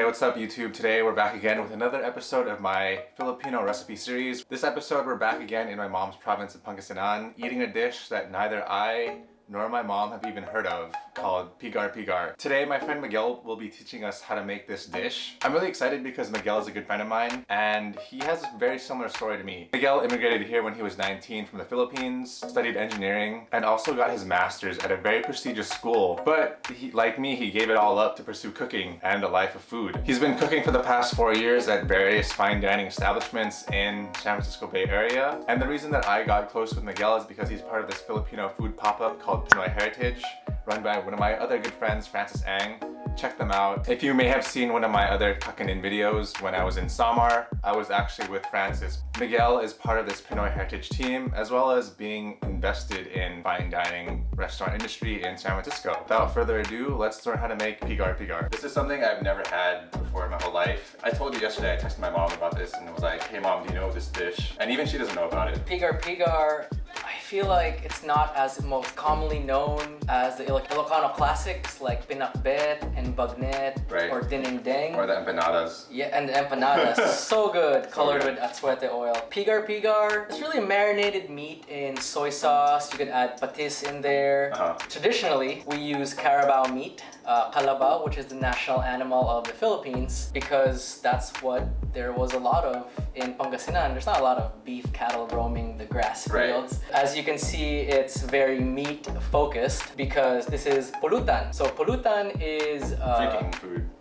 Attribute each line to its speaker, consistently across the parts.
Speaker 1: Hey, what's up YouTube? Today we're back again with another episode of my Filipino recipe series. This episode we're back again in my mom's province of Pangasinan, eating a dish that neither I nor my mom have even heard of, called Pigar Pigar. Today my friend Miguel will be teaching us how to make this dish. I'm really excited because Miguel is a good friend of mine and he has a very similar story to me. Miguel immigrated here when he was 19 from the Philippines, studied engineering, and also got his master's at a very prestigious school. But like me, he gave it all up to pursue cooking and a life of food. He's been cooking for the past 4 years at various fine dining establishments in San Francisco Bay Area. And the reason that I got close with Miguel is because he's part of this Filipino food pop-up called Pinoy Heritage, run by one of my other good friends, Francis Ang. Check them out. If you may have seen one of my other Kakanin videos when I was in Samar, I was actually with Francis. Miguel is part of this Pinoy Heritage team, as well as being invested in fine dining restaurant industry in San Francisco. Without further ado, let's learn how to make Pigar Pigar. This is something I've never had before in my whole life. I told you yesterday, I texted my mom about this and was like, hey mom, do you know this dish? And even she doesn't know about it.
Speaker 2: Pigar Pigar, I feel like it's not as most commonly known as the Ilocano classics like pinakbet and bagnet,
Speaker 1: right,
Speaker 2: or dinengdeng.
Speaker 1: Or the empanadas.
Speaker 2: Yeah, and the empanadas. So good, colored with atsuete oil. Pigar Pigar, it's really marinated meat in soy sauce. You can add patis in there. Traditionally, we use carabao meat, kalabaw, which is the national animal of the Philippines, because that's what there was a lot of in Pangasinan. There's not a lot of beef cattle roaming the grass fields. Right. As you can see, it's very meat focused because this is Pulutan. So Pulutan is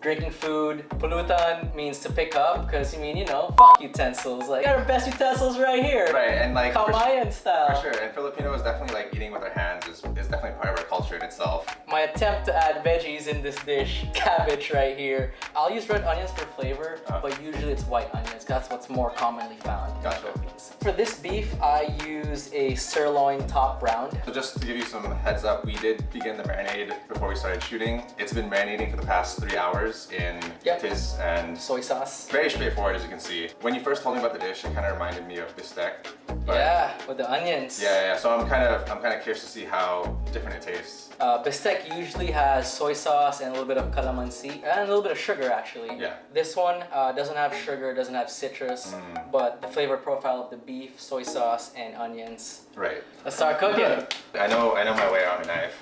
Speaker 2: drinking food. Pulutan means to pick up because you mean, you know, fuck utensils. Like, we got our best utensils right here.
Speaker 1: Right, and like
Speaker 2: Kamayan style.
Speaker 1: For sure, and Filipino is definitely like eating with our hands is definitely part of our culture in itself.
Speaker 2: My attempt to add veggies in this dish, cabbage right here. I'll use red onions for flavor, but usually it's white onions. That's what's more commonly found in the Philippines. For this beef, I use a sirloin top round.
Speaker 1: So just to give you some heads up, we did begin the marinade before we started shooting. It's been marinating for the past 3 hours in patis and
Speaker 2: soy sauce.
Speaker 1: Very straightforward, as you can see. When you first told me about the dish, it kind of reminded me of bistec.
Speaker 2: Yeah, with the onions.
Speaker 1: Yeah. So I'm kind of curious to see how different it tastes.
Speaker 2: Bistec usually has soy sauce and a little bit of calamansi and a little bit of sugar actually.
Speaker 1: Yeah.
Speaker 2: This one doesn't have sugar, doesn't have citrus, but the flavor profile of the beef, soy sauce, and onions.
Speaker 1: Right.
Speaker 2: Let's start cooking.
Speaker 1: I know my way around a knife.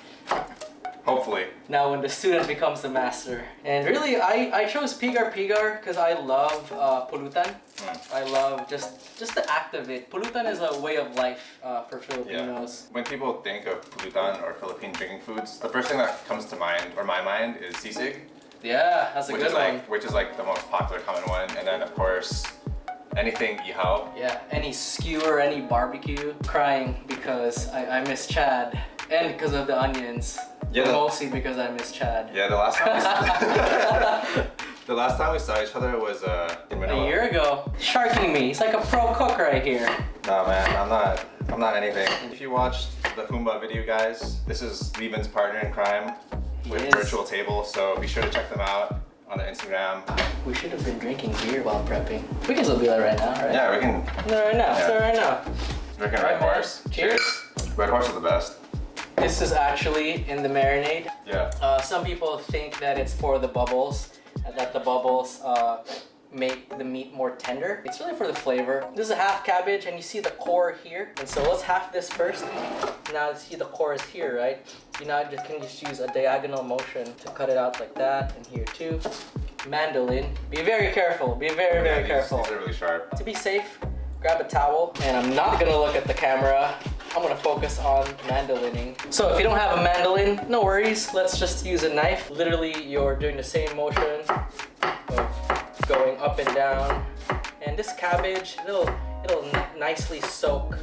Speaker 1: Hopefully.
Speaker 2: Now when the student becomes the master. And really, I chose Pigar Pigar because I love Pulutan. I love just the act of it. Pulutan is a way of life for Filipinos.
Speaker 1: Yeah. When people think of Pulutan or Philippine drinking foods, the first thing that comes to mind, or my mind, is sisig.
Speaker 2: Yeah, that's a good one.
Speaker 1: Which is like the most popular common one. And then of course, anything ihaw.
Speaker 2: Yeah, any skewer, any barbecue. Crying because I miss Chad. And because of the onions. Yeah, mostly because I miss Chad.
Speaker 1: Yeah, the last time we saw each other was in Manila.
Speaker 2: A year ago. Sharking me. He's like a pro cook right here.
Speaker 1: No man, I'm not anything. If you watched the Humba video, guys, this is Levin's partner in crime with Virtual Table, so be sure to check them out on the Instagram.
Speaker 2: We should have been drinking beer while prepping. We can still do that right now, right?
Speaker 1: Yeah, we can.
Speaker 2: Right now.
Speaker 1: Yeah.
Speaker 2: So right now.
Speaker 1: Drinking Red Horse.
Speaker 2: Cheers.
Speaker 1: Red Horse is the best.
Speaker 2: This is actually in the marinade.
Speaker 1: Yeah.
Speaker 2: Some people think that it's for the bubbles, that the bubbles make the meat more tender. It's really for the flavor. This is a half cabbage and you see the core here. And so let's half this first. Now you see the core is here, right? You now can just use a diagonal motion to cut it out like that, and here too. Mandolin. Be very careful. Be very careful.
Speaker 1: These are really sharp.
Speaker 2: To be safe, grab a towel, and I'm not gonna look at the camera. I'm gonna focus on mandolining. So if you don't have a mandolin, no worries. Let's just use a knife. Literally, you're doing the same motion of going up and down. And this cabbage, it'll nicely soak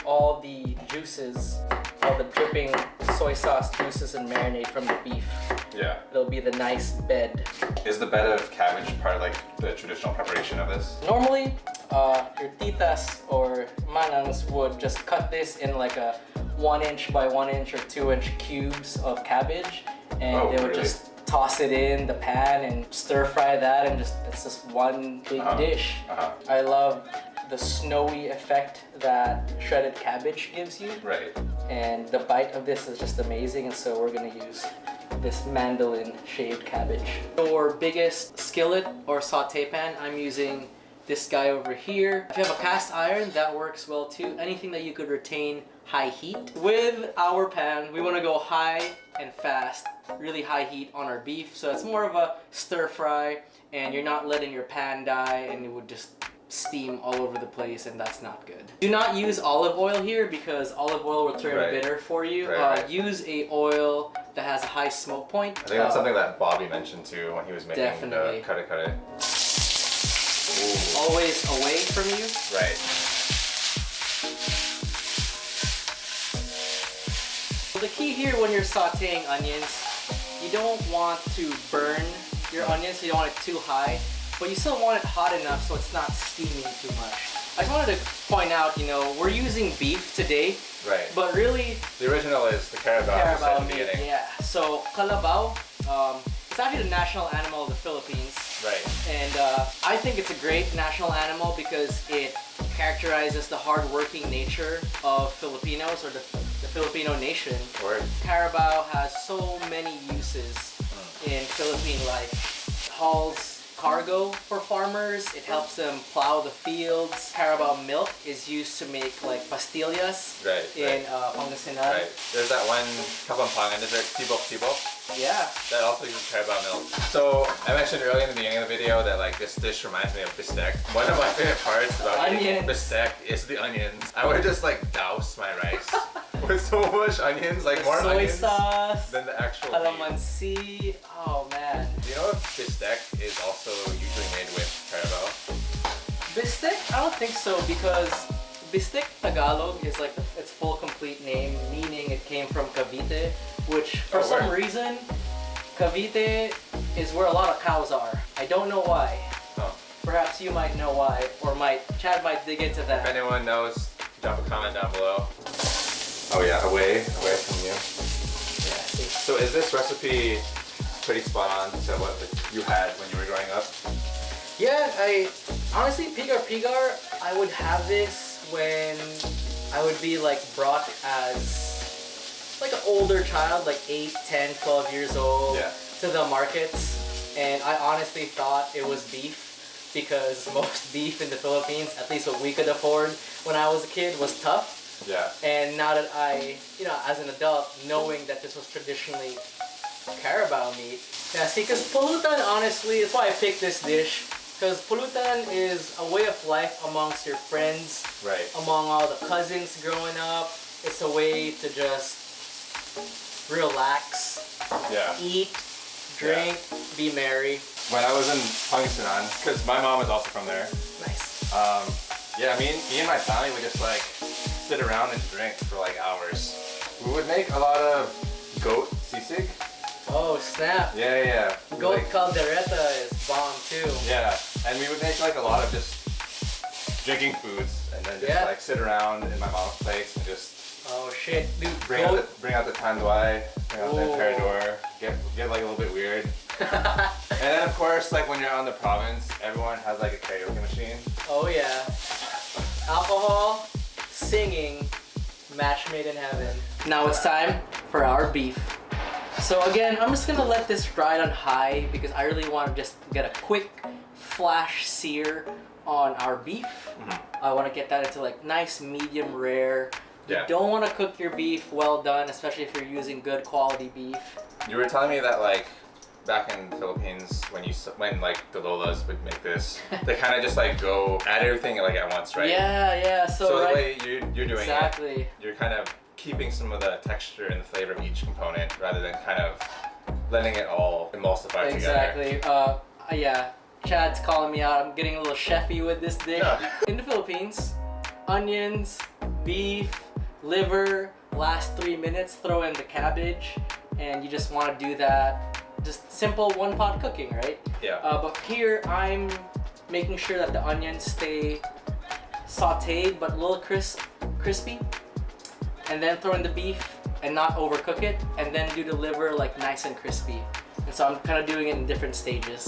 Speaker 2: all the juices, all the dripping soy sauce juices and marinade from the beef.
Speaker 1: Yeah.
Speaker 2: It'll be the nice bed.
Speaker 1: Is the bed of cabbage part of like the traditional preparation of this?
Speaker 2: Normally, your titas or manangs would just cut this in like a 1 inch by 1 inch or 2 inch cubes of cabbage, and they would just toss it in the pan and stir fry that, and it's just one big dish. I love the snowy effect that shredded cabbage gives you.
Speaker 1: Right.
Speaker 2: And the bite of this is just amazing, and so we're gonna use this mandolin-shaped cabbage. Your biggest skillet or saute pan, I'm using this guy over here. If you have a cast iron, that works well too. Anything that you could retain high heat. With our pan, we want to go high and fast, really high heat on our beef. So it's more of a stir fry, and you're not letting your pan die, and it would just steam all over the place, and that's not good. Do not use olive oil here because olive oil will turn bitter for you.
Speaker 1: Right.
Speaker 2: Use a oil that has a high smoke point.
Speaker 1: I think that's something that Bobby mentioned too when he was making
Speaker 2: Definitely.
Speaker 1: the kare. Ooh.
Speaker 2: Always away from you.
Speaker 1: Right.
Speaker 2: So the key here when you're sauteing onions, you don't want to burn your onions, so you don't want it too high, but you still want it hot enough so it's not steaming too much. I just wanted to point out, you know, we're using beef today,
Speaker 1: Right.
Speaker 2: but really
Speaker 1: The original is the carabao in the
Speaker 2: meat,
Speaker 1: beginning.
Speaker 2: yeah. So kalabaw, it's actually the national animal of the Philippines.
Speaker 1: Right.
Speaker 2: And I think it's a great national animal because it characterizes the hard-working nature of Filipinos or the Filipino nation.
Speaker 1: Word.
Speaker 2: Carabao has so many uses in Philippine life. It hauls cargo for farmers. It helps them plow the fields. Carabao milk is used to make like pastillas in Pangasinan.
Speaker 1: Right. There's that one kapampangan, is it tibok?
Speaker 2: Yeah.
Speaker 1: That also uses carabao milk. So I mentioned earlier in the beginning of the video that like this dish reminds me of bistec. One of my favorite parts about eating bistec is the onions. I would just like douse my rice with so much onions, like more
Speaker 2: soy
Speaker 1: onions
Speaker 2: sauce,
Speaker 1: than the actual meat.
Speaker 2: calamansi. Oh man.
Speaker 1: Do you know if bistec is also usually made with carabao?
Speaker 2: Bistek? I don't think so because Bistek Tagalog is like its full complete name, meaning it came from Cavite, which for some reason Cavite is where a lot of cows are. I don't know why.
Speaker 1: Oh.
Speaker 2: Perhaps you might know why, or Chad might dig into that.
Speaker 1: If anyone knows, drop a comment down below. Oh yeah, away from you.
Speaker 2: Yeah, see.
Speaker 1: So is this recipe pretty spot on to what you had when you were growing up?
Speaker 2: Yeah, honestly, Pigar Pigar, I would have this when I would be like brought as like an older child, like 8, 10, 12 years old to the markets. And I honestly thought it was beef because most beef in the Philippines, at least what we could afford when I was a kid, was tough.
Speaker 1: Yeah.
Speaker 2: And now that I, you know, as an adult, knowing that this was traditionally carabao meat. Yeah, see, because Pulutan, honestly, that's why I picked this dish. Because Pulutan is a way of life amongst your friends, among all the cousins growing up. It's a way to just relax, eat, drink, be merry.
Speaker 1: When I was in Pangasinan, because my mom is also from there.
Speaker 2: Nice.
Speaker 1: Yeah, me and my family would just like sit around and drink for like hours. We would make a lot of goat sisig.
Speaker 2: Oh snap!
Speaker 1: Yeah.
Speaker 2: Goat
Speaker 1: like,
Speaker 2: caldereta is bomb too.
Speaker 1: Yeah, and we would make like a lot of just drinking foods, and then just like sit around in my mom's place and just.
Speaker 2: Oh shit, dude!
Speaker 1: Bring out the tanduay, bring out the emperador, get like a little bit weird. And then of course, like when you're out in the province, everyone has like a karaoke machine.
Speaker 2: Oh yeah. Alcohol, singing, match made in heaven. Now it's time for our beef. So again, I'm just gonna let this ride on high because I really want to just get a quick flash sear on our beef. I want to get that into like nice medium rare. You don't want to cook your beef well done, especially if you're using good quality beef. You
Speaker 1: were telling me that like back in the Philippines, when like the Lolas would make this, they kind of just like go at everything like at once, right?
Speaker 2: Yeah. So
Speaker 1: the way you're doing
Speaker 2: it,
Speaker 1: you're kind of keeping some of the texture and the flavor of each component rather than kind of letting it all emulsify together.
Speaker 2: Exactly. Yeah. Chad's calling me out. I'm getting a little chefy with this dish. In the Philippines, onions, beef, liver, last 3 minutes, throw in the cabbage, and you just want to do that. Just simple one-pot cooking, right?
Speaker 1: Yeah.
Speaker 2: But here I'm making sure that the onions stay sauteed but a little crispy, and then throw in the beef and not overcook it, and then do the liver like nice and crispy. And so I'm kind of doing it in different stages.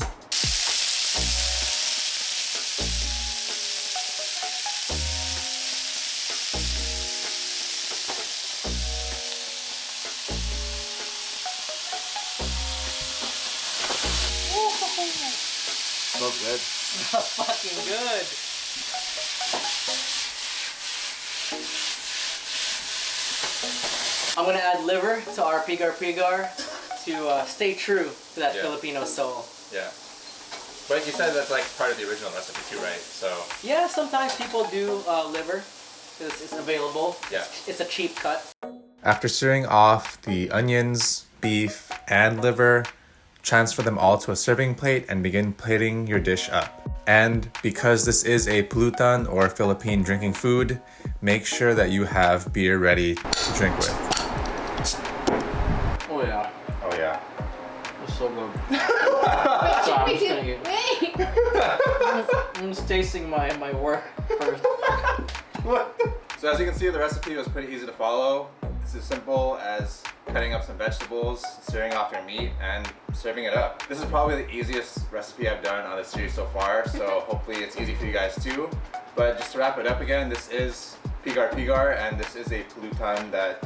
Speaker 1: Smells good.
Speaker 2: Smells fucking good. I'm gonna add liver to our Pigar Pigar to stay true to that Filipino soul.
Speaker 1: Yeah. But you said that's like part of the original recipe too, right? So.
Speaker 2: Yeah, sometimes people do liver because it's available.
Speaker 1: Yeah.
Speaker 2: It's a cheap cut.
Speaker 1: After stirring off the onions, beef, and liver, transfer them all to a serving plate and begin plating your dish up. And because this is a Pulutan or Philippine drinking food, make sure that you have beer ready to drink with.
Speaker 2: Oh yeah.
Speaker 1: Oh yeah.
Speaker 2: It's so good.
Speaker 3: Wait.
Speaker 2: I'm just tasting my work first.
Speaker 1: What? So as you can see, the recipe was pretty easy to follow. It's as simple as cutting up some vegetables, stirring off your meat, and serving it up. This is probably the easiest recipe I've done on this series so far, so hopefully it's easy for you guys too. But just to wrap it up again, this is Pigar Pigar, and this is a Pulutan that,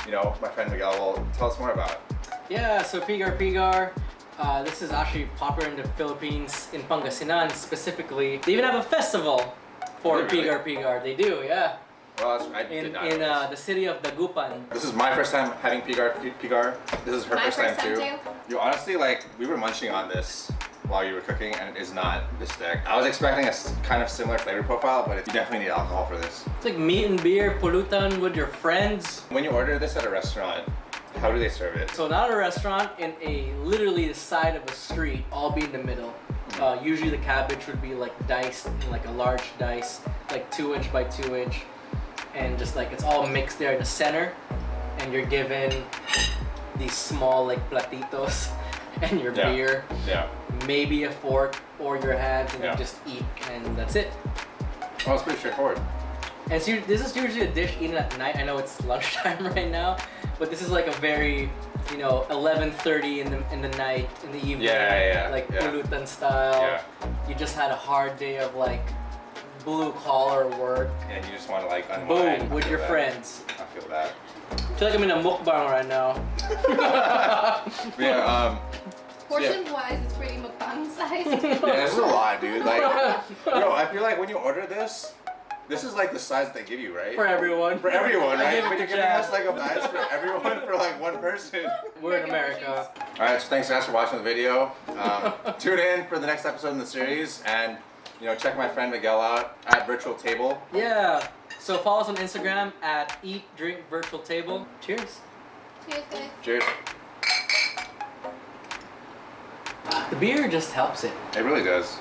Speaker 1: you know, my friend Miguel will tell us more about.
Speaker 2: Yeah, so Pigar Pigar, this is actually popular in the Philippines, in Pangasinan specifically. They even have a festival for
Speaker 1: Really?
Speaker 2: Pigar Pigar. They do, yeah.
Speaker 1: Well, I did not know this.
Speaker 2: The city of Dagupan.
Speaker 1: This is my first time having Pigar Pigar. This is her
Speaker 3: My
Speaker 1: first time
Speaker 3: first
Speaker 1: too.
Speaker 3: time
Speaker 1: You honestly, like, we were munching on this while you were cooking, and it is not this thick. I was expecting a kind of similar flavor profile, but you definitely need alcohol for this.
Speaker 2: It's like meat and beer, Pulutan with your friends.
Speaker 1: When you order this at a restaurant, how do they serve it?
Speaker 2: So not a restaurant, in literally the side of a street, all be in the middle. Usually the cabbage would be like diced in like a large dice, like 2" by 2". And just like it's all mixed there in the center, and you're given these small like platitos and your beer, maybe a fork or your hands, and you just eat, and that's it.
Speaker 1: Well, it's pretty straightforward.
Speaker 2: And so this is usually a dish eaten at night. I know it's lunchtime right now, but this is like a very, 11:30 in the night, in the evening, like Pulutan style.
Speaker 1: Yeah.
Speaker 2: You just had a hard day of like blue collar work.
Speaker 1: And you just want to like unwind.
Speaker 2: Boom, with your friends.
Speaker 1: I feel that.
Speaker 2: I feel like I'm in a mukbang right now.
Speaker 3: Portion-wise, it's pretty mukbang sized.
Speaker 1: Yeah, this is a lot, dude. Like, I feel like when you order this is like the size they give you, right?
Speaker 2: For everyone.
Speaker 1: For everyone,
Speaker 2: I
Speaker 1: right?
Speaker 2: give it
Speaker 1: But
Speaker 2: to
Speaker 1: you're giving
Speaker 2: Jazz.
Speaker 1: us like a size for everyone for like one person.
Speaker 2: We're in America.
Speaker 1: Alright, so thanks guys for watching the video. Tune in for the next episode in the series, and check my friend Miguel out at Virtual Table.
Speaker 2: Yeah. So follow us on Instagram at Eat Drink Virtual Table. Cheers.
Speaker 3: Cheers, guys.
Speaker 1: Cheers.
Speaker 2: The beer just helps it.
Speaker 1: It really does.